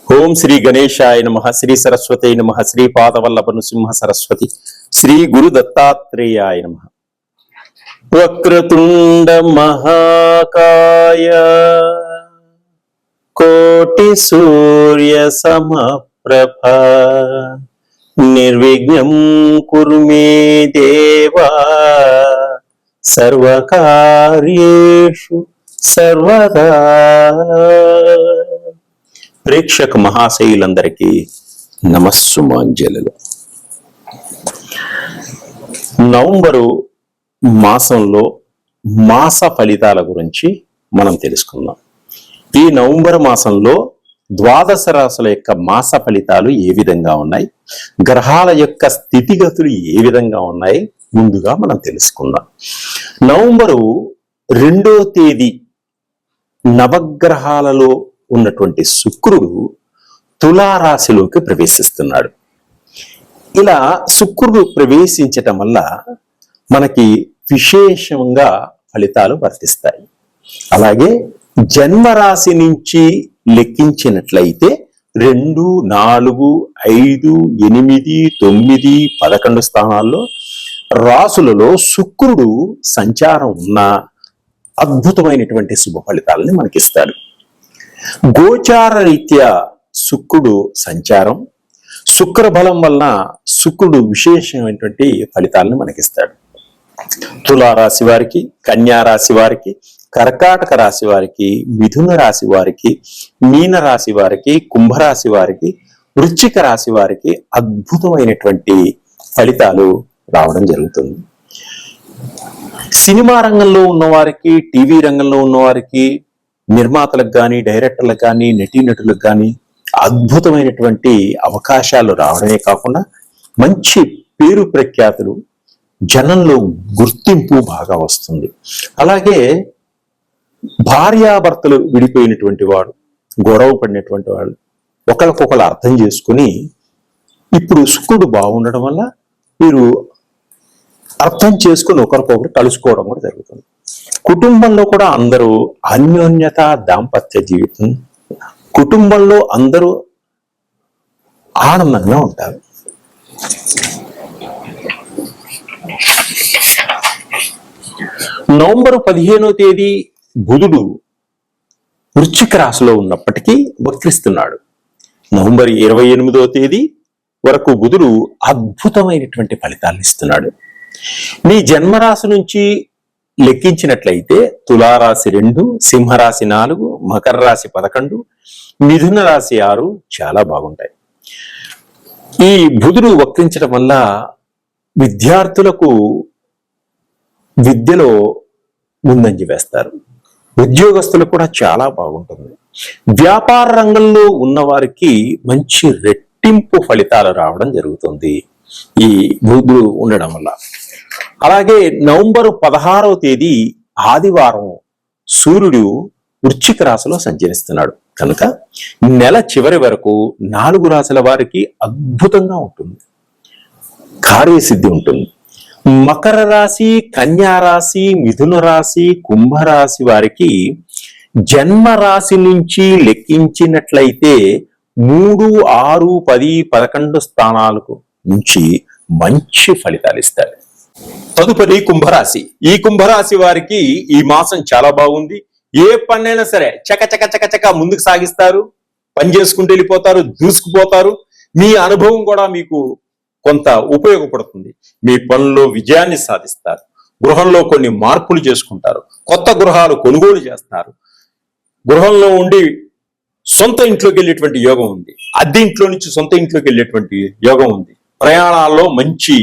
ఓం శ్రీ గణేశాయ నమః, శ్రీ సరస్వతి నమః, శ్రీ పాదవల్లభ నృసింహ సరస్వతి, శ్రీ గురు దత్తాత్రేయాయ నమః. వక్రతుండ మహాకాయ కోటి సూర్య సమప్రభ నిర్విఘ్నం కురు మే దేవా సర్వకార్యేషు సర్వదా. ప్రేక్షక మహాశయులందరికీ నమస్సుమాంజలు. నవంబరు మాసంలో మాస ఫలితాల గురించి మనం తెలుసుకుందాం. ఈ నవంబర్ మాసంలో ద్వాదశ రాశుల యొక్క మాస ఫలితాలు ఏ విధంగా ఉన్నాయి, గ్రహాల యొక్క స్థితిగతులు ఏ విధంగా ఉన్నాయి ముందుగా మనం తెలుసుకుందాం. నవంబరు 2వ తేదీ నవగ్రహాలలో ఉన్నటువంటి శుక్రుడు తులారాశిలోకి ప్రవేశిస్తున్నాడు. ఇలా శుక్రుడు ప్రవేశించటం వల్ల మనకి విశేషంగా ఫలితాలు వర్తిస్తాయి. అలాగే జన్మరాశి నుంచి లెక్కించినట్లయితే 2, 4, 5, 8, 9, 11 స్థానాల్లో రాసులలో శుక్రుడు సంచారం ఉన్న అద్భుతమైనటువంటి శుభ ఫలితాలని మనకిస్తాడు. గోచార రీత్యా శుక్రుడు సంచారం, శుక్ర బలం వలన శుక్రుడు విశేషమైనటువంటి ఫలితాలను మనకిస్తాడు. తులారాశి వారికి, కన్యా రాశి వారికి, కర్కాటక రాశి వారికి, మిథున రాశి వారికి, మీన రాశి వారికి, కుంభరాశి వారికి, వృశ్చిక రాశి వారికి అద్భుతమైనటువంటి ఫలితాలు రావడం జరుగుతుంది. సినిమా రంగంలో ఉన్నవారికి, టీవీ రంగంలో ఉన్నవారికి, నిర్మాతలకు కానీ, డైరెక్టర్లకు కానీ, నటీనటులకు కానీ అద్భుతమైనటువంటి అవకాశాలు రావడమే కాకుండా మంచి పేరు ప్రఖ్యాతులు, జనంలో గుర్తింపు బాగా వస్తుంది. అలాగే భార్యాభర్తలు విడిపోయినటువంటి వాడు, గొడవ పడినటువంటి వాళ్ళు ఒకరికొకరు అర్థం చేసుకుని ఇప్పుడు శుక్రుడు బాగుండడం వల్ల వీరు అర్థం చేసుకుని ఒకరికొకరు కలుసుకోవడం కూడా జరుగుతుంది. కుటుంబంలో కూడా అందరూ అన్యోన్యత, దాంపత్య జీవితం, కుటుంబంలో అందరూ ఆనందంగా ఉంటారు. నవంబర్ 15వ తేదీ బుధుడు వృశ్చిక రాశిలో ఉన్నప్పటికీ వక్రిస్తున్నాడు. నవంబర్ 28వ తేదీ వరకు బుధుడు అద్భుతమైనటువంటి ఫలితాలను ఇస్తున్నాడు. మీ జన్మరాశి నుంచి లెక్కించినట్లయితే తులారాశి 2, సింహరాశి 4, మకర రాశి 11, మిథున రాశి 6 చాలా బాగుంటాయి. ఈ బుధుడు వక్రించడం వల్ల విద్యార్థులకు విద్యలో ముందంజ వేస్తారు. ఉద్యోగస్తులకు కూడా చాలా బాగుంటుంది. వ్యాపార రంగంలో ఉన్నవారికి మంచి రెట్టింపు ఫలితాలు రావడం జరుగుతుంది ఈ బుధుడు ఉండడం వల్ల. అలాగే నవంబర్ 16వ తేదీ ఆదివారం సూర్యుడు వృశ్చిక రాశిలో సంచరిస్తున్నాడు కనుక నెల చివరి వరకు 4 రాశుల వారికి అద్భుతంగా ఉంటుంది, కార్యసిద్ధి ఉంటుంది. మకర రాశి, కన్యా రాశి, మిథున రాశి, కుంభరాశి వారికి జన్మ రాశి నుంచి లెక్కించినట్లయితే 3, 6, 10, 11 స్థానాలకు నుంచి మంచి ఫలితాలు ఇస్తాడు. తదుపరి కుంభరాశి. ఈ కుంభరాశి వారికి ఈ మాసం చాలా బాగుంది. ఏ పనైనా సరే చక ముందుకు సాగిస్తారు, పని చేసుకుంటూ వెళ్ళిపోతారు, దూసుకుపోతారు. మీ అనుభవం కూడా మీకు కొంత ఉపయోగపడుతుంది. మీ పనుల్లో విజయాన్ని సాధిస్తారు. గృహంలో కొన్ని మార్పులు చేసుకుంటారు, కొత్త గృహాలు కొనుగోలు చేస్తారు. గృహంలో ఉండి సొంత ఇంట్లోకి వెళ్ళేటువంటి యోగం ఉంది, అద్దె ఇంట్లో నుంచి సొంత ఇంట్లోకి వెళ్ళేటువంటి యోగం ఉంది. ప్రయాణాల్లో మంచి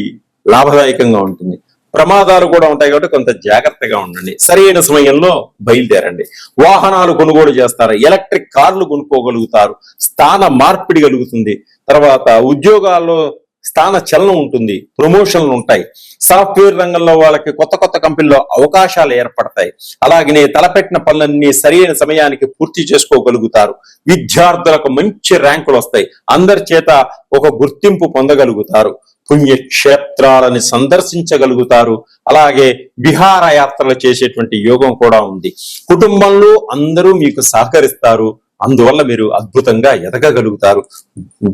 లాభదాయకంగా ఉంటుంది. ప్రమాదాలు కూడా ఉంటాయి కాబట్టి కొంత జాగ్రత్తగా ఉండండి. సరైన సమయంలో బయలుదేరండి. వాహనాలు కొనుగోలు చేస్తారు, ఎలక్ట్రిక్ కార్లు కొనుక్కోగలుగుతారు, స్థాన మార్పిడి కలుగుతుంది. తర్వాత ఉద్యోగాల్లో స్థాన చలనం ఉంటుంది, ప్రమోషన్లు ఉంటాయి. సాఫ్ట్వేర్ రంగంలో వాళ్ళకి కొత్త కొత్త కంపెనీలో అవకాశాలు ఏర్పడతాయి. అలాగనే తలపెట్టిన పనులన్నీ సరైన సమయానికి పూర్తి చేసుకోగలుగుతారు. విద్యార్థులకు మంచి ర్యాంకులు వస్తాయి, అందరి చేత ఒక గుర్తింపు పొందగలుగుతారు. పుణ్యక్షేత్రాలని సందర్శించగలుగుతారు. అలాగే విహారయాత్రలు చేసేటువంటి యోగం కూడా ఉంది. కుటుంబంలో అందరూ మీకు సహకరిస్తారు, అందువల్ల మీరు అద్భుతంగా ఎదగగలుగుతారు.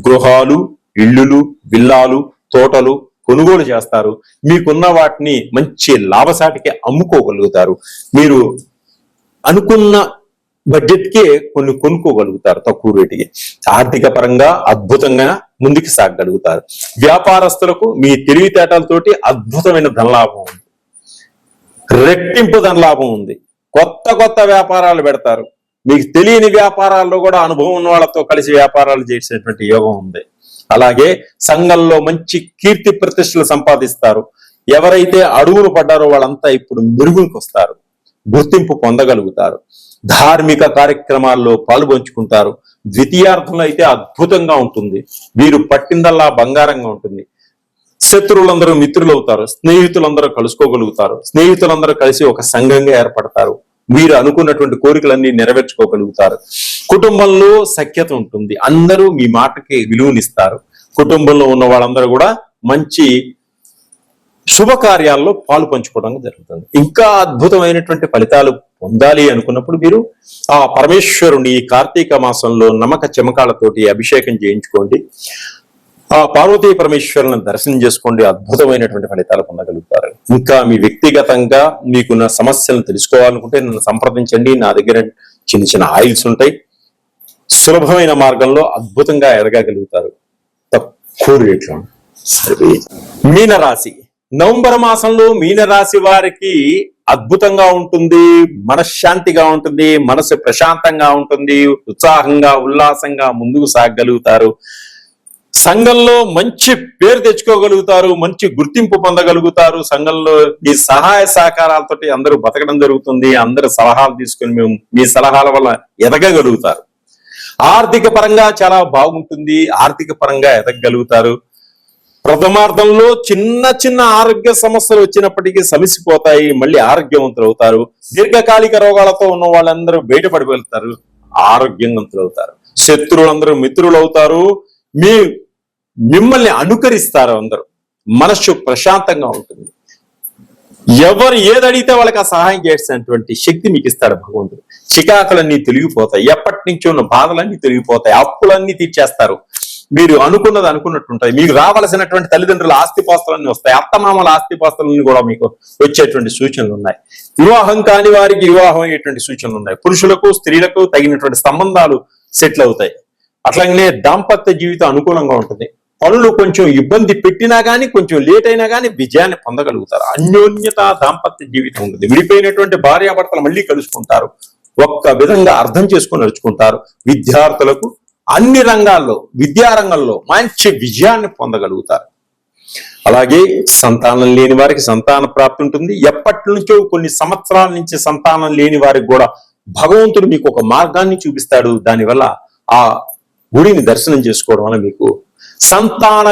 గృహాలు, ఇళ్ళులు, విల్లాలు, తోటలు కొనుగోలు చేస్తారు. మీకున్న వాటిని మంచి లాభసాటికి అమ్ముకోగలుగుతారు. మీరు అనుకున్న బడ్జెట్ కే కొన్ని కొనుక్కోగలుగుతారు తక్కువ రేటుకి. ఆర్థిక పరంగా అద్భుతంగా ముందుకు సాగగలుగుతారు. వ్యాపారస్తులకు మీ తెలివితేటలతోటి అద్భుతమైన ధనలాభం ఉంది, రెట్టింపు ధనలాభం ఉంది. కొత్త కొత్త వ్యాపారాలు పెడతారు. మీకు తెలియని వ్యాపారాల్లో కూడా అనుభవం ఉన్న వాళ్ళతో కలిసి వ్యాపారాలు చేసేటువంటి యోగం ఉంది. అలాగే సంఘంలో మంచి కీర్తి ప్రతిష్టలు సంపాదిస్తారు. ఎవరైతే అడుగులు పడ్డారో వాళ్ళంతా ఇప్పుడు మెరుగులకు వస్తారు, గుర్తింపు పొందగలుగుతారు. ధార్మిక కార్యక్రమాల్లో పాల్పంచుకుంటారు. ద్వితీయార్థంలో అయితే అద్భుతంగా ఉంటుంది. వీరు పట్టిందల్లా బంగారంగా ఉంటుంది. శత్రువులందరూ మిత్రులు అవుతారు. స్నేహితులందరూ కలుసుకోగలుగుతారు. స్నేహితులందరూ కలిసి ఒక సంఘంగా ఏర్పడతారు. మీరు అనుకున్నటువంటి కోరికలన్నీ నెరవేర్చుకోగలుగుతారు. కుటుంబంలో సఖ్యత ఉంటుంది. అందరూ మీ మాటకి విలువనిస్తారు. కుటుంబంలో ఉన్న వాళ్ళందరూ కూడా మంచి శుభకార్యాల్లో పాలు పంచుకోవడం జరుగుతుంది. ఇంకా అద్భుతమైనటువంటి ఫలితాలు పొందాలి అనుకున్నప్పుడు మీరు ఆ పరమేశ్వరుని ఈ కార్తీక మాసంలో నమ్మక చెమకాలతోటి అభిషేకం చేయించుకోండి. ఆ పార్వతీ పరమేశ్వరులను దర్శనం చేసుకోండి. అద్భుతమైనటువంటి ఫలితాలు పొందగలుగుతారు. ఇంకా మీ వ్యక్తిగతంగా మీకున్న సమస్యలను తెలుసుకోవాలనుకుంటే నన్ను సంప్రదించండి. నా దగ్గర చిన్న చిన్న ఆయిల్స్ ఉంటాయి. సులభమైన మార్గంలో అద్భుతంగా ఎదగగలుగుతారు తక్కువ రేట్లో. సరే, మీనరాశి. నవంబర్ మాసంలో మీనరాశి వారికి అద్భుతంగా ఉంటుంది. మనశ్శాంతిగా ఉంటుంది. మనసు ప్రశాంతంగా ఉంటుంది. ఉత్సాహంగా ఉల్లాసంగా ముందుకు సాగగలుగుతారు. సంఘంలో మంచి పేరు తెచ్చుకోగలుగుతారు. మంచి గుర్తింపు పొందగలుగుతారు. సంఘంలో ఈ సహాయ సహకారాలతోటి అందరూ బతకడం జరుగుతుంది. అందరూ సలహాలు తీసుకుని మేము మీ సలహాల వల్ల ఎదగగలుగుతారు. ఆర్థిక పరంగా చాలా బాగుంటుంది. ఆర్థిక పరంగా ఎదగగలుగుతారు. ప్రథమార్థంలో చిన్న చిన్న ఆరోగ్య సమస్యలు వచ్చినప్పటికీ సమసిపోతాయి. మళ్ళీ ఆరోగ్యవంతులు అవుతారు. దీర్ఘకాలిక రోగాలతో ఉన్న వాళ్ళందరూ బయటపడి వెళ్తారు. ఆరోగ్యవంతులు అవుతారు. శత్రువులందరూ మిత్రులు అవుతారు. మిమ్మల్ని అనుకరిస్తారు. అందరూ మనస్సు ప్రశాంతంగా ఉంటుంది. ఎవరు ఏది అడిగితే వాళ్ళకి ఆ సహాయం చేసేటువంటి శక్తి మీకు ఇస్తాడు భగవంతుడు. చికాకులన్నీ తొలగిపోతాయి. ఎప్పటి నుంచి ఉన్న బాధలన్నీ తొలగిపోతాయి. అప్పులన్నీ తీర్చేస్తారు. మీరు అనుకున్నది అనుకున్నట్టుంటాయి. మీకు రావాల్సినటువంటి తల్లిదండ్రుల ఆస్తిపాస్తులన్నీ వస్తాయి. అత్తమామల ఆస్తిపాస్తులన్నీ కూడా మీకు వచ్చేటువంటి సూచనలు ఉన్నాయి. వివాహం కాని వారికి వివాహం అయ్యేటువంటి సూచనలు ఉన్నాయి. పురుషులకు స్త్రీలకు తగినటువంటి సంబంధాలు సెటిల్ అవుతాయి. అట్లాగనే దాంపత్య జీవితం అనుకూలంగా ఉంటుంది. పనులు కొంచెం ఇబ్బంది పెట్టినా గానీ, కొంచెం లేట్ అయినా గానీ విజయాన్ని పొందగలుగుతారు. అన్యోన్యత దాంపత్య జీవితం ఉంటుంది. విడిపోయినటువంటి భార్యాభర్తలు మళ్ళీ కలుసుకుంటారు. ఒక్క విధంగా అర్థం చేసుకుని నడుచుకుంటారు. విద్యార్థులకు అన్ని రంగాల్లో, విద్యారంగంలో మంచి విజయాన్ని పొందగలుగుతారు. అలాగే సంతానం లేని వారికి సంతాన ప్రాప్తి ఉంటుంది. ఎప్పటి నుంచో కొన్ని సంవత్సరాల నుంచి సంతానం లేని వారికి కూడా భగవంతుడు మీకు ఒక మార్గాన్ని చూపిస్తాడు. దానివల్ల ఆ గుడిని దర్శనం చేసుకోవడం వల్ల మీకు సంతాన